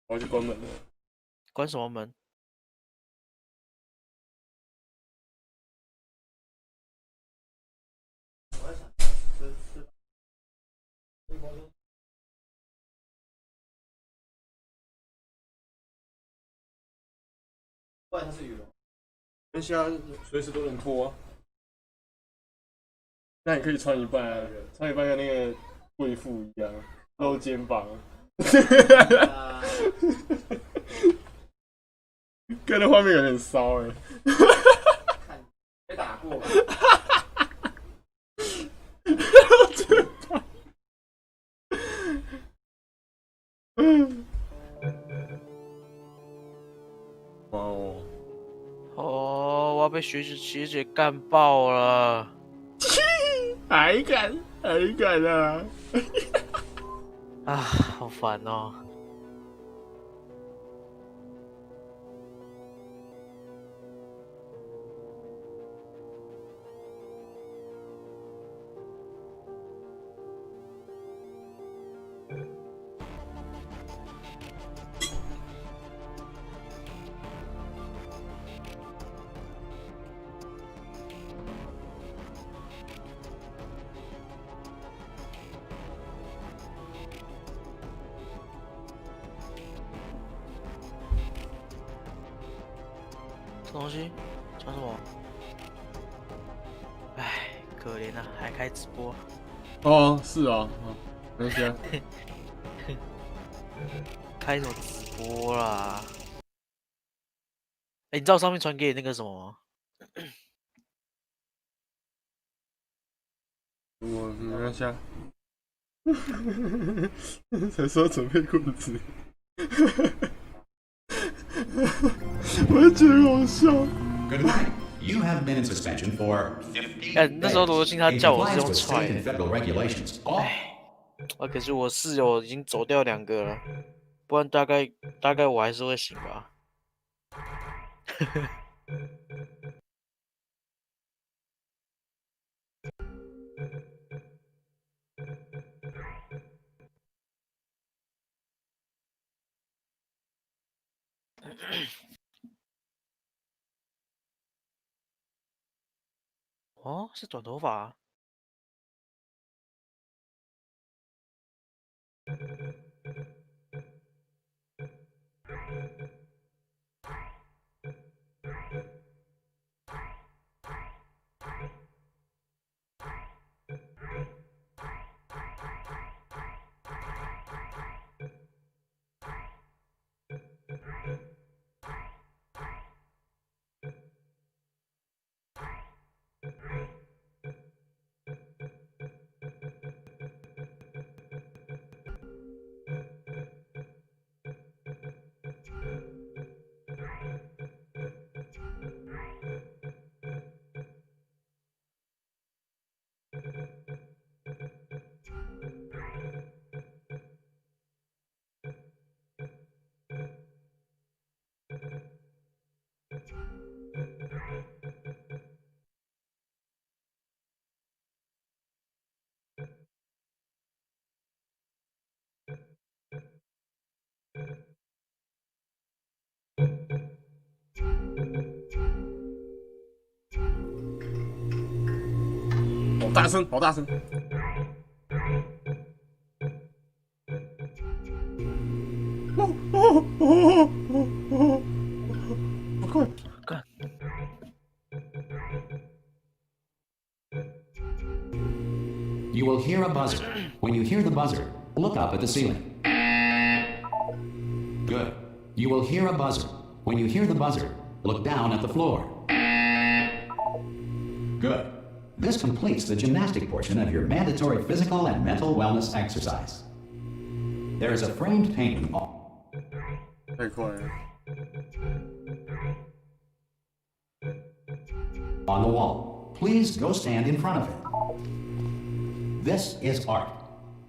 我要去关门了。关什么门？不然它是羽绒。那现在随时都能脱、啊。那你可以穿一半啊，穿一半跟那个贵妇一样，露肩膀。看那画面有点骚哎、欸。被打过吧？哇哦！哦，我要被学姐干爆了！还敢啊！啊，好烦哦。这东西讲什么？唉，可怜啊，还开直播。哦，是啊，没关系啊。开什么直播啦？哎、你知道上面传给你那个什么吗？我没关系啊。才说准备裤子，我觉得好笑。Goodbye. You have been in suspension for 哎、 15那时候 days. 罗庆他 In 叫我是 compliance 用 with 踹 state 的。 and federal regulations. 可是我室友已经走掉2个了，不然大概我还是会醒吧。哦，是短头发啊。好大声，好大声！好快！干， You will hear a buzzer. When you hear the buzzer, look up at the ceiling. Good. You will hear a buzzer. When you hear the buzzer, look down at the floor. Good. This completes the gymnastic portion of your mandatory physical and mental wellness exercise. There is a framed painting太快了！ on the wall. Please go stand in front of it. This is art.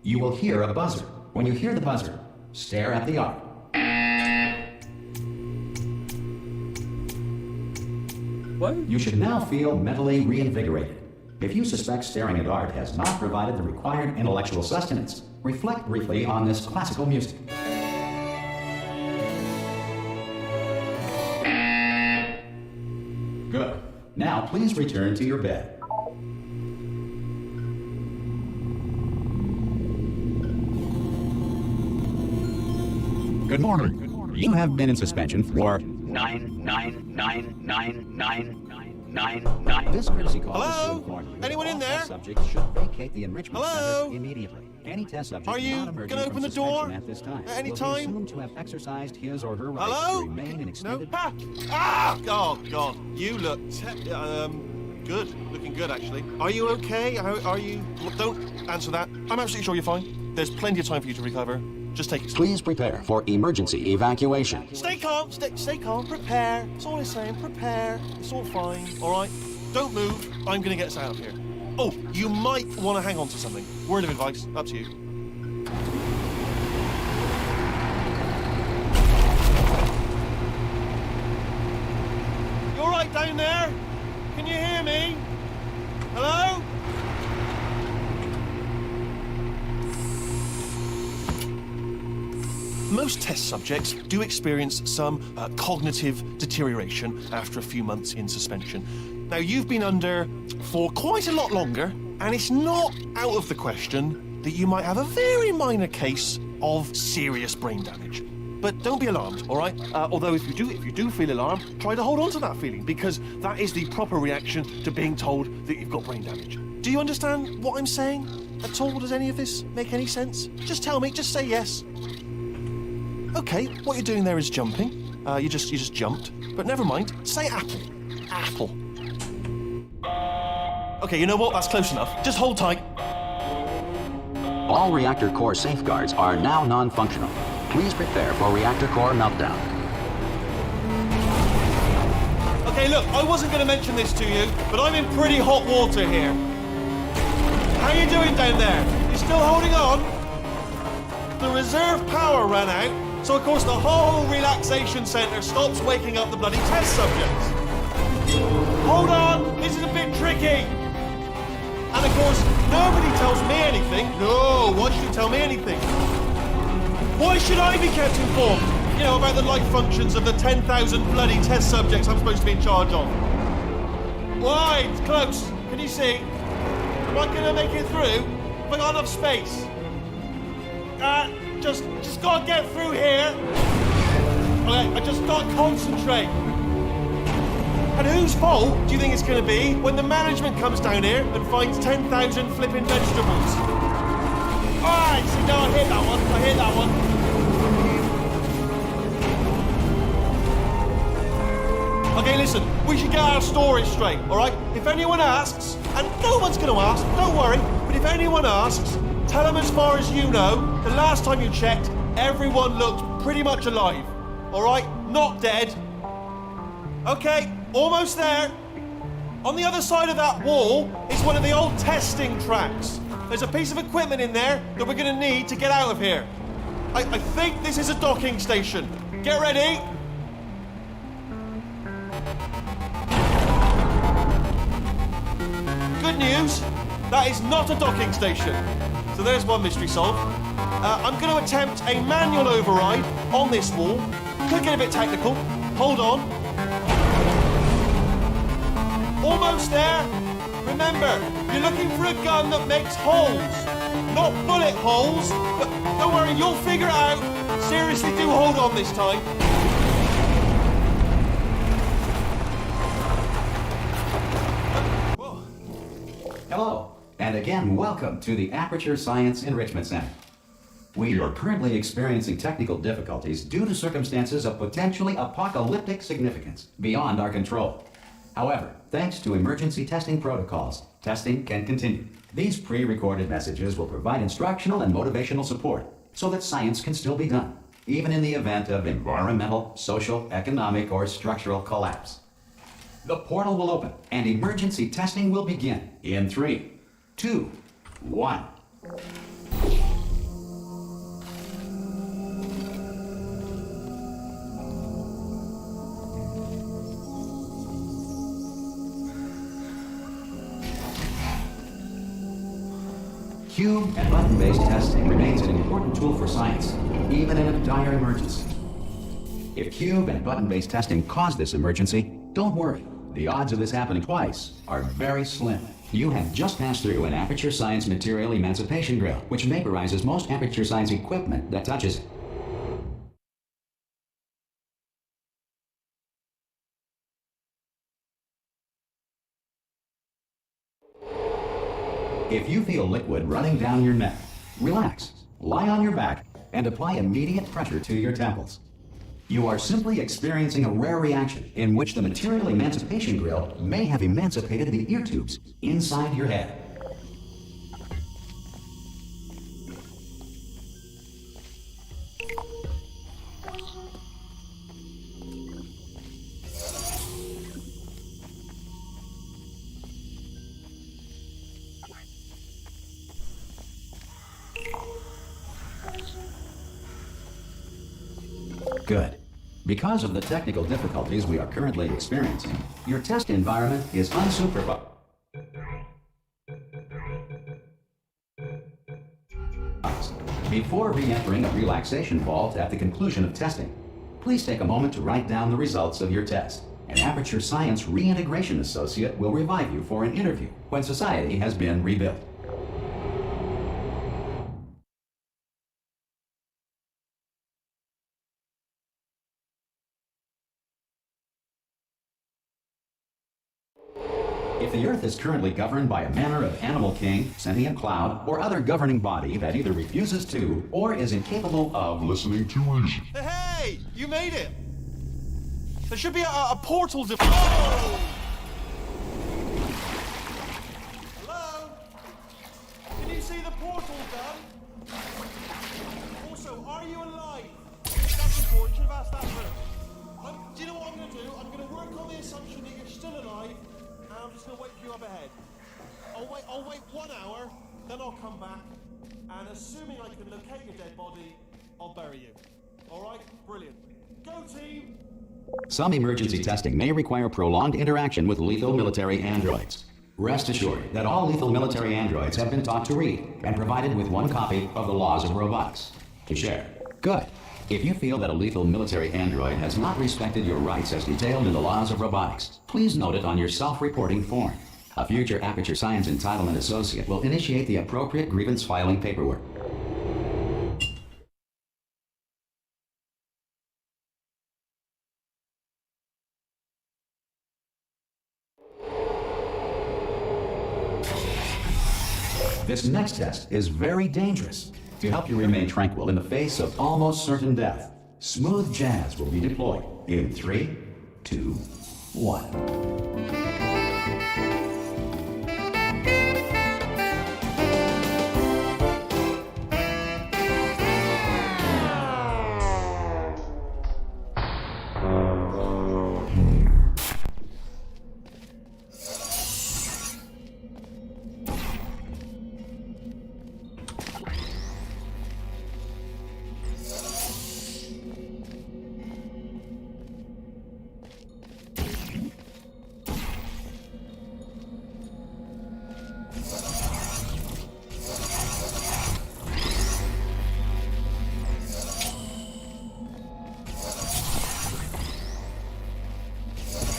You will hear a buzzer. When you hear the buzzer, stare at the art. What? You should now feel mentally reinvigorated. If you suspect staring at art has not provided the required intellectual sustenance, reflect briefly on this classical music. Now, please return to your bed. Good morning. You have been in suspension for 9999999. This courtesy call is to inform you Anyone that in all there? test subjects should vacate the enrichment Hello? center immediately. Any test subject Are you not emerging gonna from open the suspension door at this time at any will time? be assumed to have exercised his or her right Hello? to remain in No. extended. Oh God, you look good. Looking good, actually. Are you okay? Are you? Don't answer that. I'm absolutely sure you're fine. There's plenty of time for you to recover. Just take it slow. Please prepare for emergency evacuation. Stay calm. Stay calm. Prepare. That's all I'm saying. Prepare. It's all fine. All right. Don't move. I'm gonna get us out of here. Oh, you might want to hang on to something. Word of advice. Up to you. You all right down there? Can you hear me? Hello? Most test subjects do experience some cognitive deterioration after a few months in suspension. Now, you've been under for quite a lot longer, and it's not out of the question that you might have a very minor case of serious brain damage. But don't be alarmed, all right? Although if you do feel alarmed, try to hold on to that feeling, because that is the proper reaction to being told that you've got brain damage. Do you understand what I'm saying at all? Does any of this make any sense? Just tell me, just say yes. Okay, what you're doing there is jumping. You just jumped. But never mind, say apple. Apple. Okay, you know what? That's close enough. Just hold tight. All reactor core safeguards are now non-functional. Please prepare for reactor core meltdown. Okay, look, I wasn't going to mention this to you, but I'm in pretty hot water here. How you doing down there? You still holding on? The reserve power ran out, so of course the whole relaxation centre stops waking up the bloody test subjects. Hold on, this is a bit tricky. And of course, nobody tells me anything. No, why should you tell me anything? Why should I be kept informed? You know, about the life functions of the 10,000 bloody test subjects I'm supposed to be in charge of. Why? It's close. Can you see? Am I gonna make it through? Have I got enough space? Just gotta get through here. Okay, I just gotta concentrate. And whose fault do you think it's gonna be when the management comes down here and finds 10,000 flipping vegetables? Alright, so now I hit that one. Okay, listen, we should get our story straight, alright? If anyone asks, and no one's gonna ask, don't worry, but if anyone asks, tell them as far as you know, the last time you checked, everyone looked pretty much alive. Alright? Not dead. Okay, almost there. On the other side of that wall is one of the old testing tracks. There's a piece of equipment in there that we're gonna need to get out of here. I think this is a docking station. Get ready. Good news, that is not a docking station. So there's one mystery solved. I'm going to attempt a manual override on this wall. Could get a bit technical. Hold on. Almost there. Remember, you're looking for a gun that makes holes. Not bullet holes, but don't worry, you'll figure it out. Seriously, do hold on this time. Whoa. Hello, and again, welcome to the Aperture Science Enrichment Center. We are currently experiencing technical difficulties due to circumstances of potentially apocalyptic significance beyond our control. However, thanks to emergency testing protocols, testing can continue. These pre-recorded messages will provide instructional and motivational support so that science can still be done, even in the event of environmental, social, economic, or structural collapse. The portal will open and emergency testing will begin in 3, 2, 1. Cube and button-based testing remains an important tool for science, even in a dire emergency. If cube and button-based testing caused this emergency, don't worry. the odds of this happening twice are very slim. You have just passed through an Aperture Science material emancipation grill, which vaporizes most Aperture Science equipment that touches it. If you feel liquid running down your neck, relax, lie on your back, and apply immediate pressure to your temples. You are simply experiencing a rare reaction in which the material emancipation grill may have emancipated the ear tubes inside your head. Good. Because of the technical difficulties we are currently experiencing, your test environment is unsupervised. Before re-entering a relaxation vault at the conclusion of testing, please take a moment to write down the results of your test. An Aperture Science Reintegration Associate will revive you for an interview when society has been rebuilt. If the Earth is currently governed by a manner of animal king, sentient cloud, or other governing body that either refuses to or is incapable of listening to reason. Hey! You made it! There should be a portal to... Oh! Hello? Can you see the portal done? Also, are you alive? That's important. Should have asked that first. Do you know what I'm going to do? I'm going to work on the assumption that you're still alive. I'm just going to wait for you up ahead. I'll wait 1 hour, then I'll come back, and assuming I can locate your dead body, I'll bury you. Alright? Brilliant. Go team! Some emergency testing may require prolonged interaction with lethal military androids. Rest assured that all lethal military androids have been taught to read and provided with 1 copy of the Laws of Robotics to share. Good. If you feel that a lethal military android has not respected your rights as detailed in the Laws of Robotics, please note it on your self-reporting form. A future Aperture Science Entitlement Associate will initiate the appropriate grievance filing paperwork. This next test is very dangerous. To help you remain tranquil in the face of almost certain death, smooth jazz will be deployed in 3, 2, 1.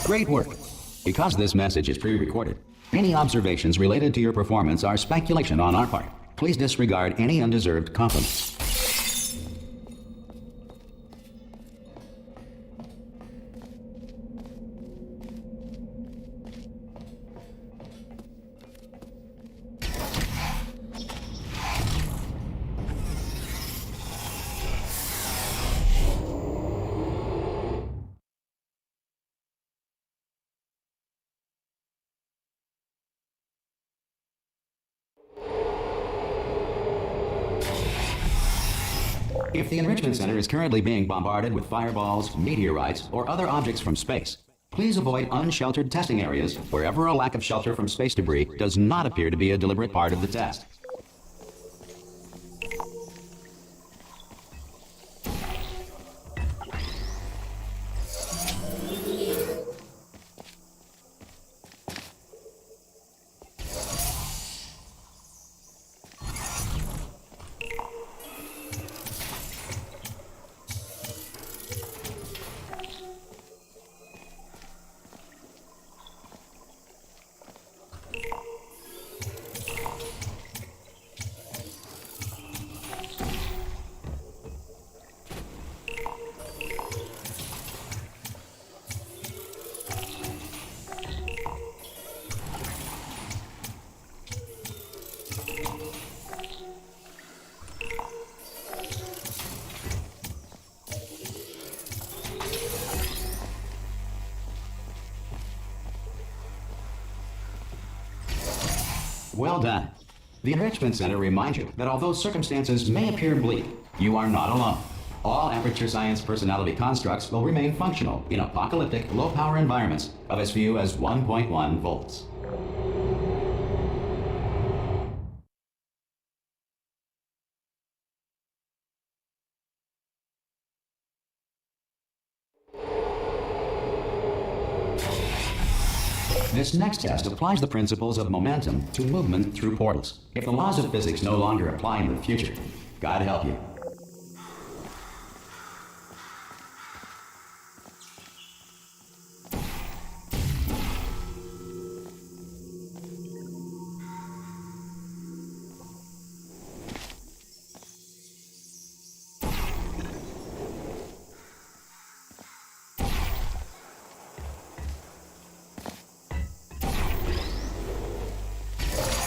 Great work. Because this message is pre-recorded, any observations related to your performance are speculation on our part. Please disregard any undeserved compliments. If the Enrichment Center is currently being bombarded with fireballs, meteorites, or other objects from space, please avoid unsheltered testing areas wherever a lack of shelter from space debris does not appear to be a deliberate part of the test. Well done. The Enrichment Center reminds you that although circumstances may appear bleak, you are not alone. All Aperture Science personality constructs will remain functional in apocalyptic, low-power environments of as few as 1.1 volts. This next test applies the principles of momentum to movement through portals. If the laws of physics no longer apply in the future, God help you.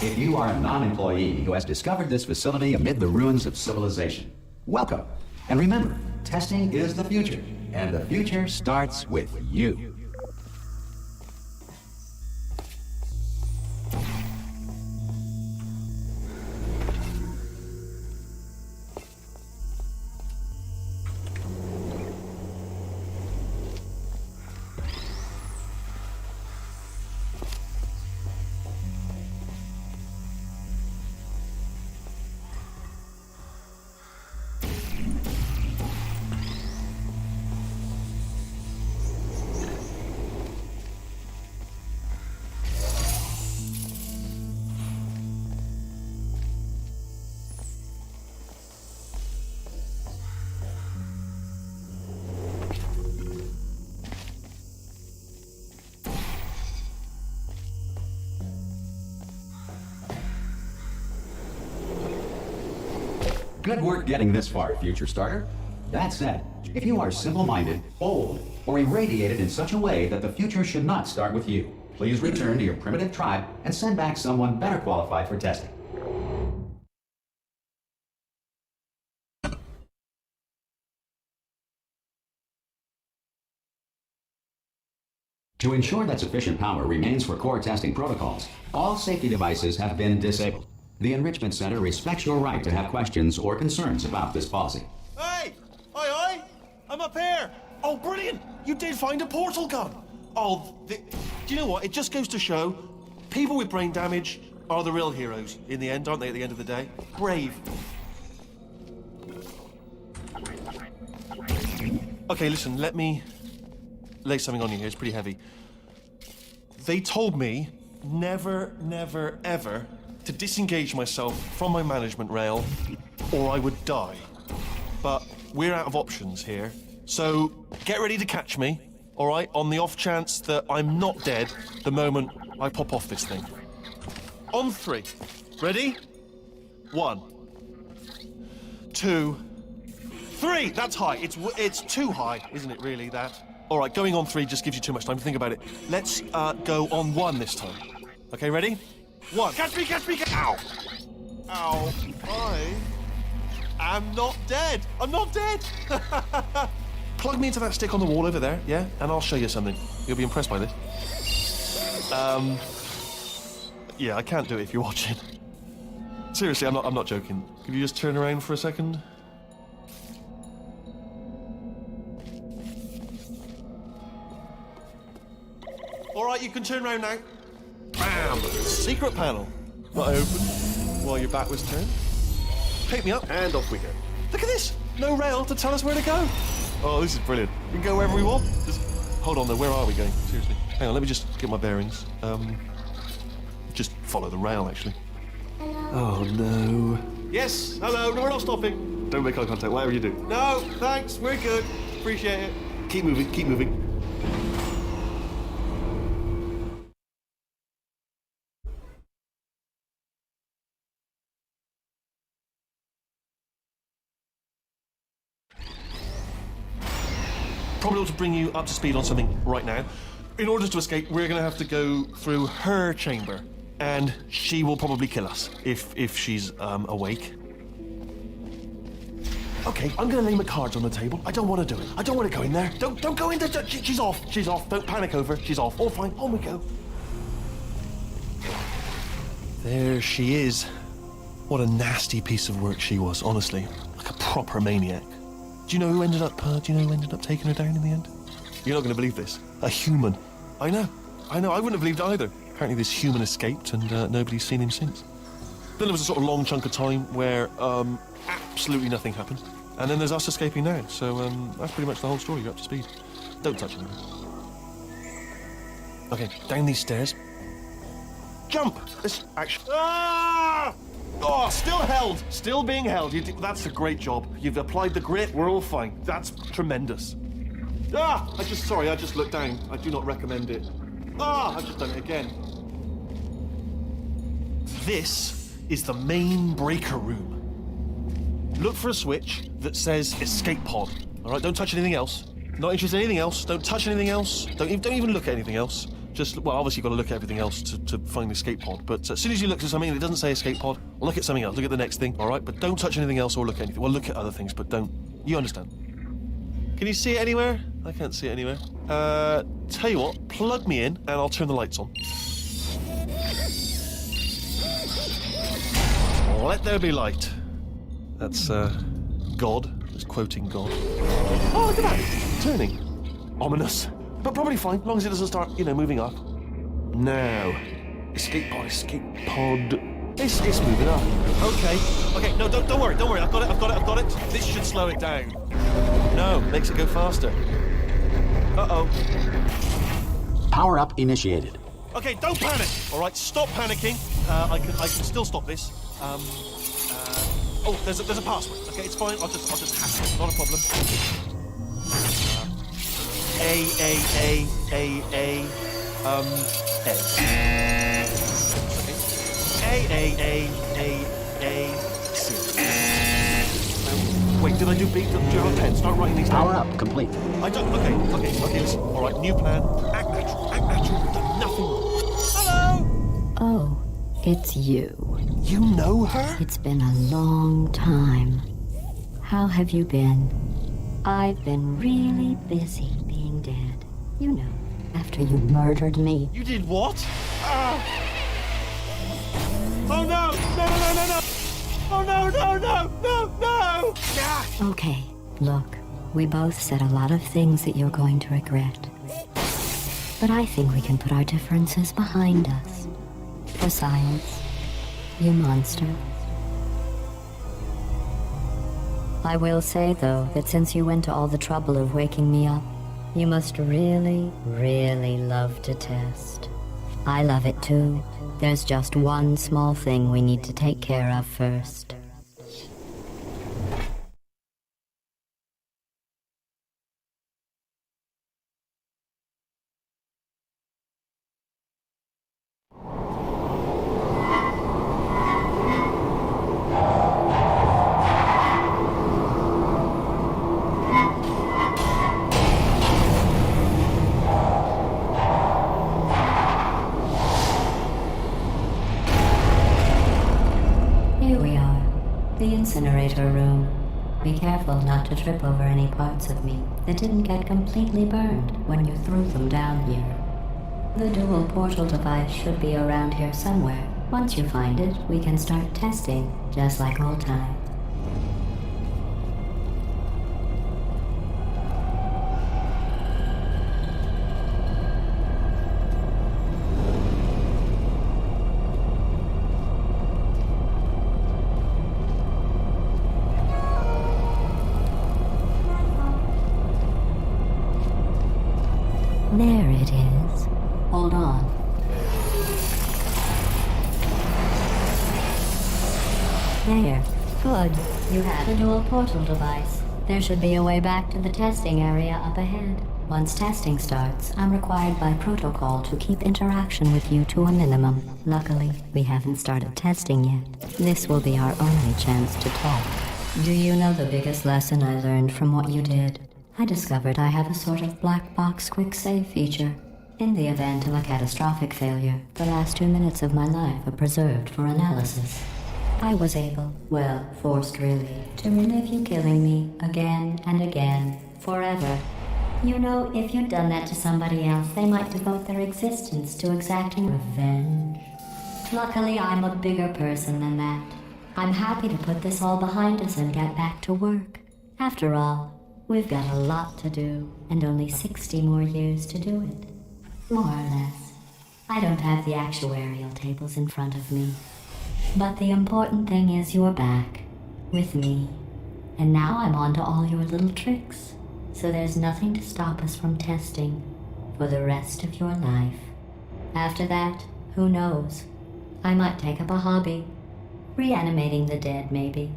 If you are a non-employee who has discovered this facility amid the ruins of civilization, welcome. And remember, testing is the future, and the future starts with you. Good work getting this far, future starter. That said, if you are simple-minded, bold, or irradiated in such a way that the future should not start with you, please return to your primitive tribe and send back someone better qualified for testing. To ensure that sufficient power remains for core testing protocols, all safety devices have been disabled. The Enrichment Center respects your right to have questions or concerns about this policy. Hey! Oi! I'm up here! Oh, brilliant! You did find a portal gun! Oh, do you know what? It just goes to show people with brain damage are the real heroes in the end, aren't they, at the end of the day? Brave. Okay, listen, let me lay something on you here. It's pretty heavy. They told me never, never, ever to disengage myself from my management rail, or I would die. But we're out of options here, so get ready to catch me, all right, on the off chance that I'm not dead the moment I pop off this thing. On 3. Ready? 1, 2, 3. That's high. It's too high, isn't it, really, that? All right, going on 3 just gives you too much time to think about it. Let's go on 1 this time. Okay, ready? 1. Catch me, catch me, Ow! Ow. I am not dead. I'm not dead. Plug me into that stick on the wall over there, yeah? And I'll show you something. You'll be impressed by this. Yeah, I can't do it if you're watching. Seriously, I'm not joking. Could you just turn around for a second? All right, you can turn around now. Bam! Secret panel. Not open while your back was turned. Pick me up, and off we go. Look at this! No rail to tell us where to go. Oh, this is brilliant. We can go wherever we want. Just hold on though, where are we going? Seriously. Hang on, let me just get my bearings. Just follow the rail, actually. Oh, no. Yes, hello, no, we're not stopping. Don't make eye contact, whatever you do. No, thanks, we're good. Appreciate it. Keep moving, keep moving. Probably ought to bring you up to speed on something right now. In order to escape, we're going to have to go through her chamber, and she will probably kill us if she's awake. Okay, I'm going to lay my cards on the table. I don't want to do it. I don't want to go in there. Don't go in there. She's off. She's off. Don't panic over. She's off. All fine. On we go. There she is. What a nasty piece of work she was, honestly. Like a proper maniac. Do you know who ended up taking her down in the end? You're not going to believe this. A human. I know. I wouldn't have believed it either. Apparently this human escaped and nobody's seen him since. Then there was a sort of long chunk of time where absolutely nothing happened. And then there's us escaping now. So that's pretty much the whole story. You're up to speed. Don't touch anything. Okay, down these stairs. Jump! This actually... Ah! Oh, still held. Still being held. That's a great job. You've applied the grit. We're all fine. That's tremendous. Ah! I just looked down. I do not recommend it. Ah! I've just done it again. This is the main breaker room. Look for a switch that says escape pod. All right, don't touch anything else. Not interested in anything else. Don't touch anything else. Don't even look at anything else. Just, well, obviously you've got to look at everything else to find the escape pod. But as soon as you look at something and it doesn't say escape pod, look at something else. Look at the next thing, all right? But don't touch anything else or look at anything. Well, look at other things, but don't. You understand? Can you see it anywhere? I can't see it anywhere. Tell you what, plug me in and I'll turn the lights on. Let there be light. That's, God. It's quoting God. Oh, look at that. Turning. Ominous. But probably fine, as long as it doesn't start, moving up. Now. Escape pod. It's moving up. Okay, no, don't worry. I've got it. This should slow it down. No, makes it go faster. Uh-oh. Power up initiated. Okay, don't panic. All right, stop panicking. I can still stop this. Oh, there's a password. Okay, it's fine. I'll just hack it. Not a problem. A. C. Wait, did I do B? Do you have a pen? Start writing these down. Power up complete. I don't. Okay. Listen. All right, new plan. Act natural. You've done nothing wrong. Hello. Oh, it's you. You know her? It's been a long time. How have you been? I've been really busy being dead. You know, after you murdered me. You did what? Oh no! No! Oh no! Yeah. Okay, look, we both said a lot of things that you're going to regret. But I think we can put our differences behind us. For science, you monster. I will say, though, that since you went to all the trouble of waking me up, you must really, really love to test. I love it too. There's just one small thing we need to take care of first. Incinerator room. Be careful not to trip over any parts of me that didn't get completely burned when you threw them down here. The dual portal device should be around here somewhere. Once you find it, we can start testing, just like old times. There it is. Hold on. There. Good. You have a dual portal device. There should be a way back to the testing area up ahead. Once testing starts, I'm required by protocol to keep interaction with you to a minimum. Luckily, we haven't started testing yet. This will be our only chance to talk. Do you know the biggest lesson I learned from what you did? I discovered I have a sort of black box quick save feature. In the event of a catastrophic failure, the last 2 minutes of my life are preserved for analysis. I was able, well, forced really, to relive you killing me again and again, forever. You know, if you'd done that to somebody else, they might devote their existence to exacting revenge. Luckily, I'm a bigger person than that. I'm happy to put this all behind us and get back to work. After all, we've got a lot to do, and only 60 more years to do it. More or less. I don't have the actuarial tables in front of me. But the important thing is you're back. With me. And now I'm on to all your little tricks. So there's nothing to stop us from testing for the rest of your life. After that, who knows? I might take up a hobby. Reanimating the dead, maybe.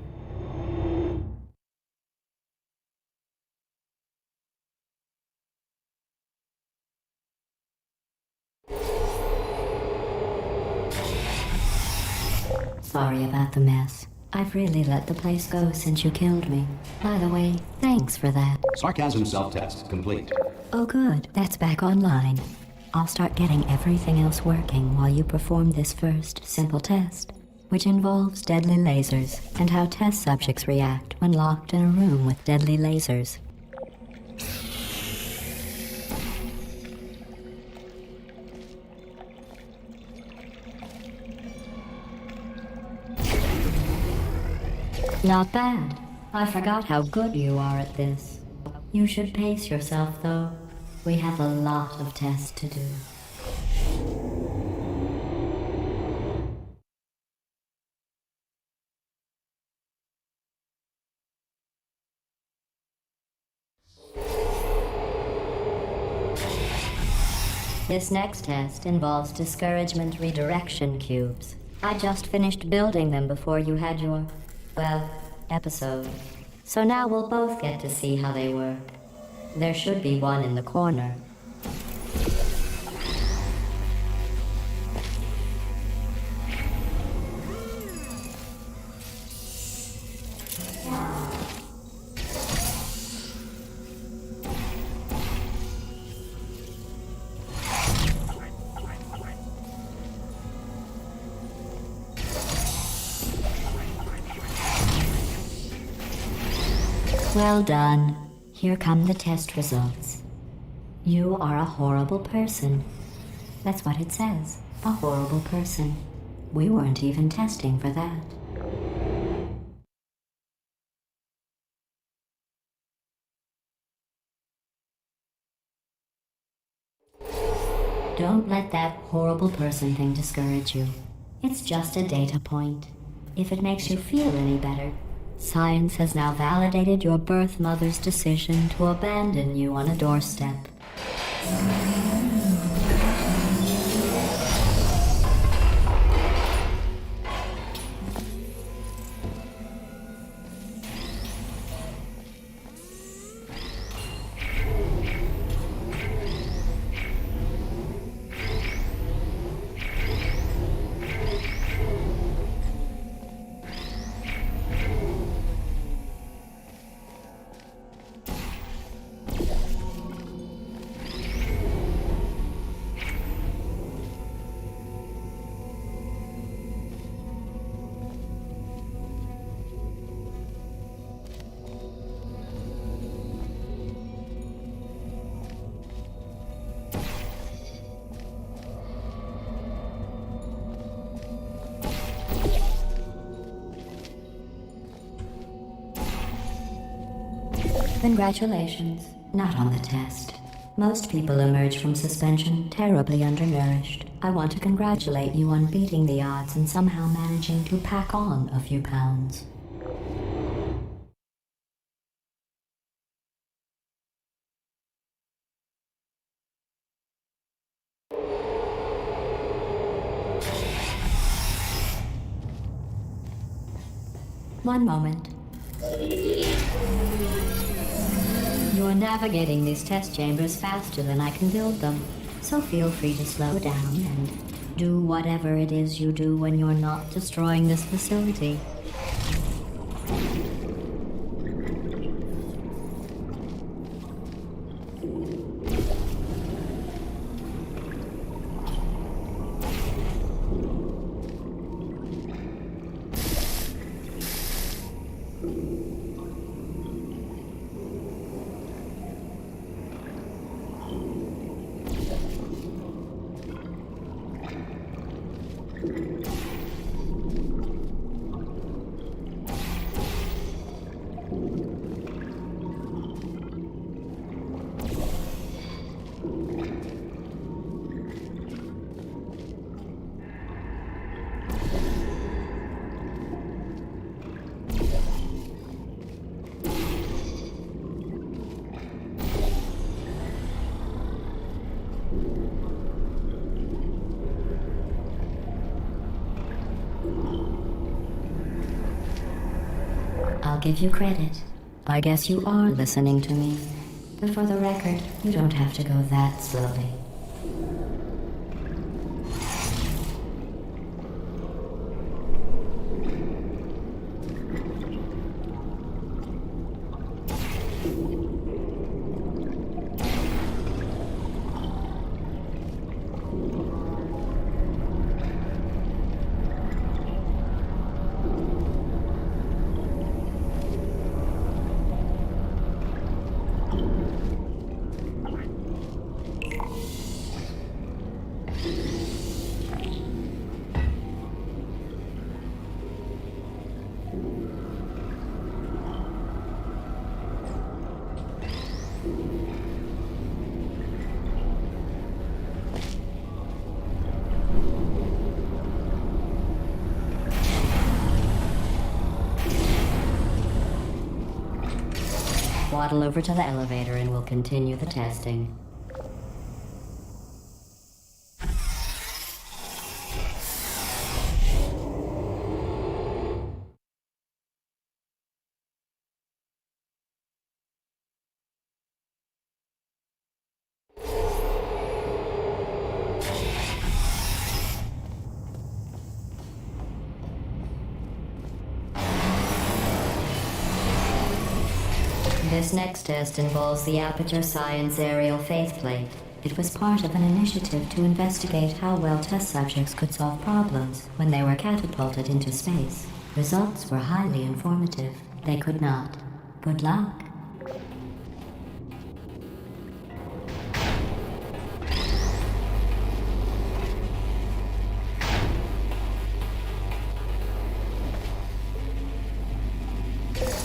Sorry about the mess. I've really let the place go since you killed me. By the way, thanks for that. Sarcasm self-test complete. Oh good, that's back online. I'll start getting everything else working while you perform this first simple test, which involves deadly lasers and how test subjects react when locked in a room with deadly lasers. Not bad. I forgot how good you are at this. You should pace yourself, though. We have a lot of tests to do. This next test involves discouragement redirection cubes. I just finished building them before you had your, well, episode. So now we'll both get to see how they work. There should be one in the corner. Well done. Here come the test results. You are a horrible person. That's what it says. A horrible person. We weren't even testing for that. Don't let that horrible person thing discourage you. It's just a data point. If it makes you feel any better, science has now validated your birth mother's decision to abandon you on a doorstep. Congratulations. Not on the test. Most people emerge from suspension terribly undernourished. I want to congratulate you on beating the odds and somehow managing to pack on a few pounds. One moment. You're navigating these test chambers faster than I can build them, so feel free to slow down and do whatever it is you do when you're not destroying this facility. give you credit. I guess you are listening to me. But for the record, you don't have to go that slowly. Waddle over to the elevator and we'll continue the testing. This next test involves the Aperture Science Aerial Faceplate. It was part of an initiative to investigate how well test subjects could solve problems when they were catapulted into space. Results were highly informative. They could not. Good luck.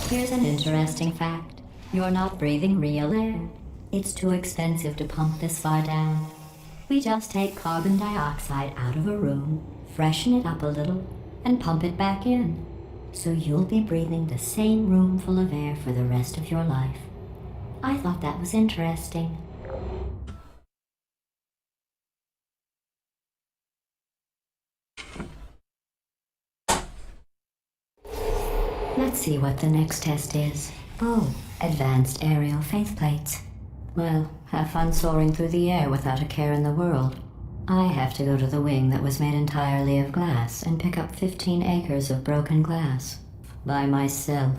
Here's an interesting fact. You're not breathing real air. It's too expensive to pump this far down. We just take carbon dioxide out of a room, freshen it up a little, and pump it back in. So you'll be breathing the same room full of air for the rest of your life. I thought that was interesting. Let's see what the next test is. Oh, advanced aerial faceplates. Well, have fun soaring through the air without a care in the world. I have to go to the wing that was made entirely of glass and pick up 15 acres of broken glass. By myself.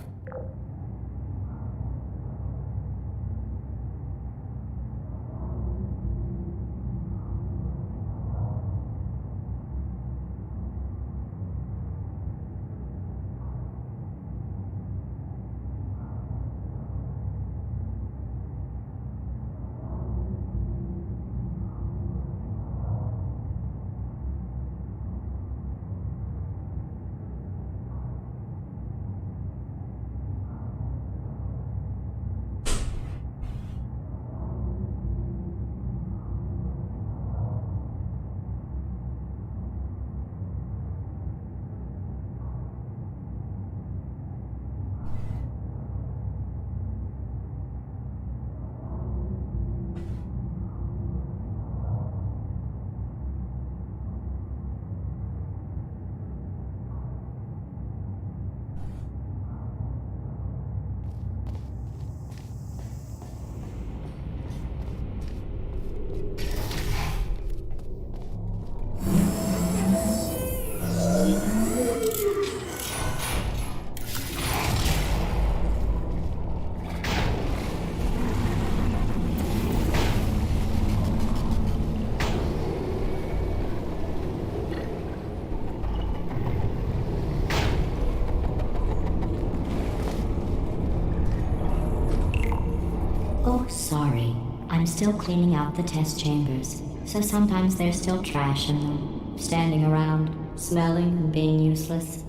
Oh, sorry. I'm still cleaning out the test chambers, so sometimes there's still trash in them, standing around, smelling and being useless.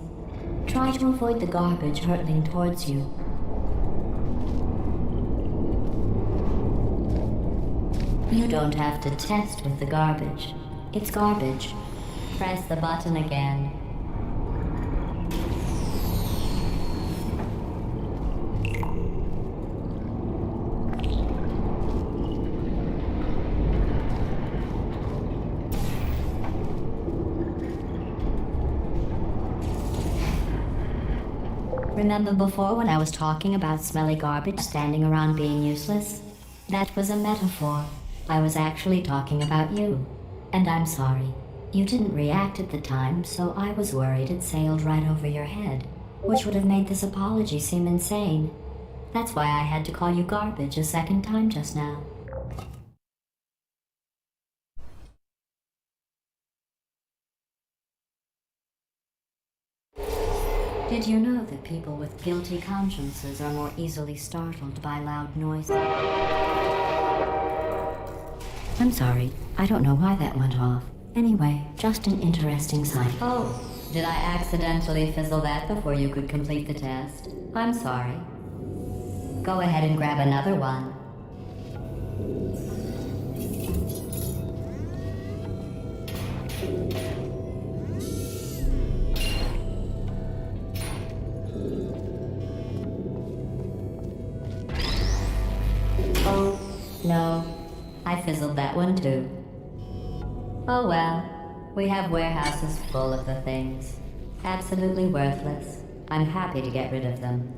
Try to avoid the garbage hurtling towards you. You don't have to test with the garbage. It's garbage. Press the button again. Remember before when I was talking about smelly garbage standing around being useless? That was a metaphor. I was actually talking about you. And I'm sorry. You didn't react at the time, so I was worried it sailed right over your head, which would have made this apology seem insane. That's why I had to call you garbage a second time just now. Did you know that people with guilty consciences are more easily startled by loud noises? I'm sorry, I don't know why that went off. Anyway, just an interesting sight. Oh, did I accidentally fizzle that before you could complete the test? I'm sorry. Go ahead and grab another one. Oh, no. I fizzled that one too. Oh well. We have warehouses full of the things. Absolutely worthless. I'm happy to get rid of them.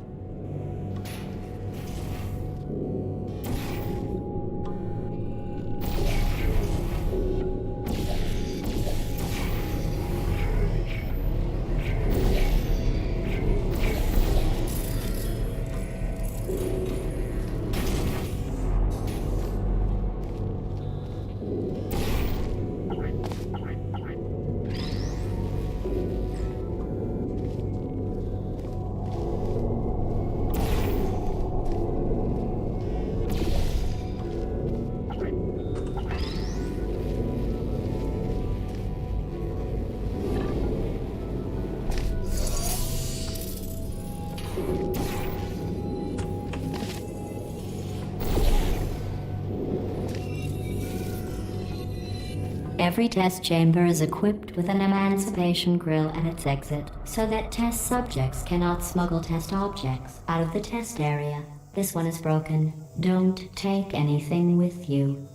Every test chamber is equipped with an emancipation grill at its exit, so that test subjects cannot smuggle test objects out of the test area. This one is broken. Don't take anything with you.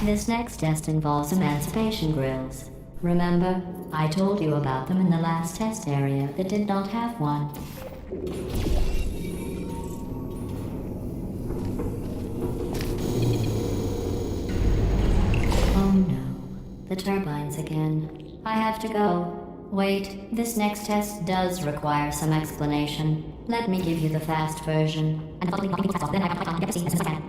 This next test involves emancipation grills. Remember, I told you about them in the last test area that did not have one. Oh no, the turbines again. I have to go. Wait, this next test does require some explanation. Let me give you the fast version.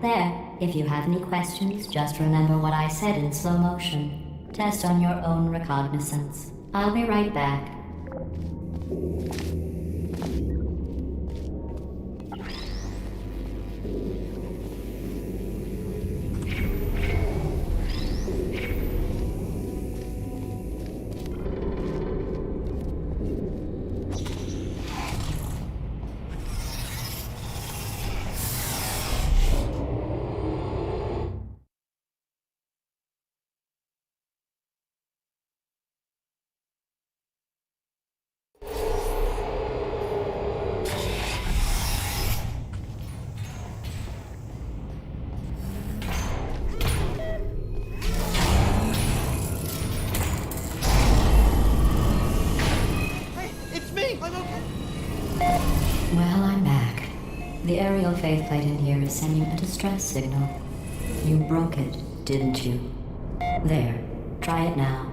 There. If you have any questions, just remember what I said in slow motion. Test on your own recognizance. I'll be right back. Well, I'm back. The aerial faith plate in here is sending a distress signal. You broke it, didn't you? There. Try it now.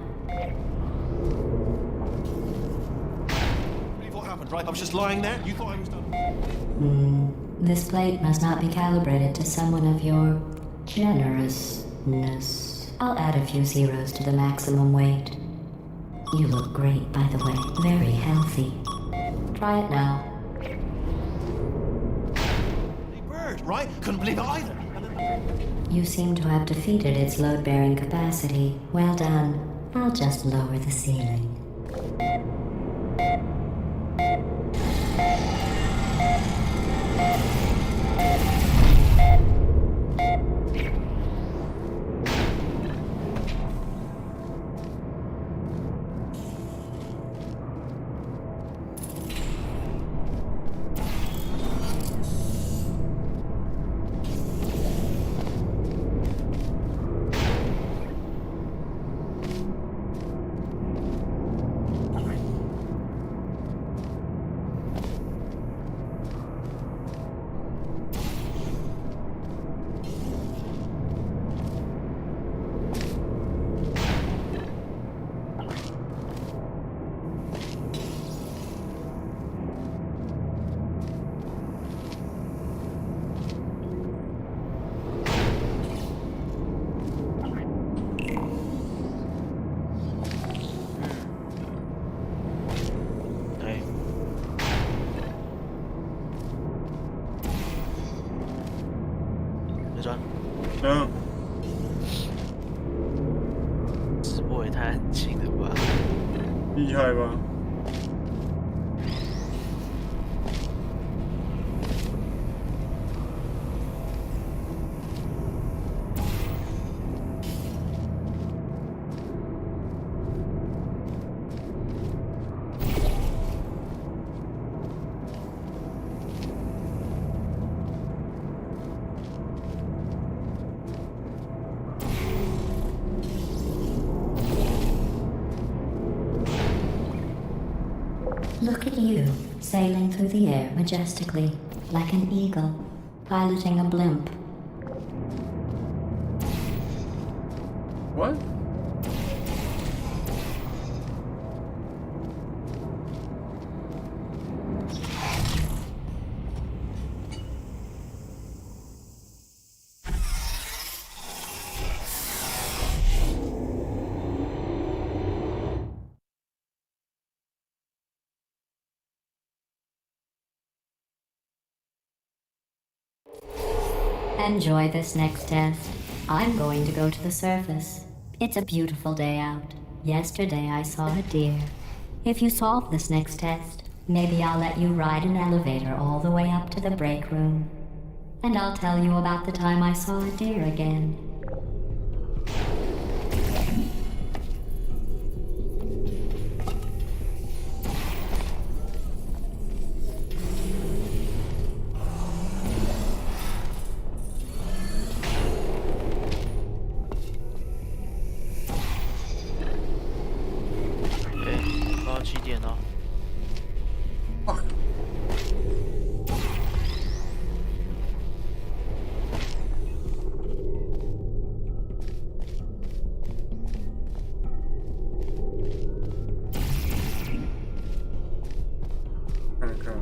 What happened, right? I was just lying there. You thought I was done. This plate must not be calibrated to someone of your generousness. I'll add a few zeros to the maximum weight. You look great, by the way. Very healthy. Try it now. Bird, right? Couldn't believe it either. You seem to have defeated its load-bearing capacity. Well done. I'll just lower the ceiling. 嗯，直播也太安静了吧？厉害吧？Look at you, sailing through the air majestically, like an eagle, piloting a blimp. What? Enjoy this next test. I'm going to go to the surface. It's a beautiful day out. Yesterday I saw a deer. If you solve this next test, maybe I'll let you ride an elevator all the way up to the break room. And I'll tell you about the time I saw a deer again.7点了。看看。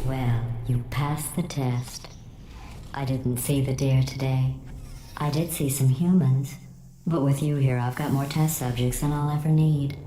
Well, you passed the test. I didn't see the deer today. I did see some humans, but with you here I've got more test subjects than I'll ever need.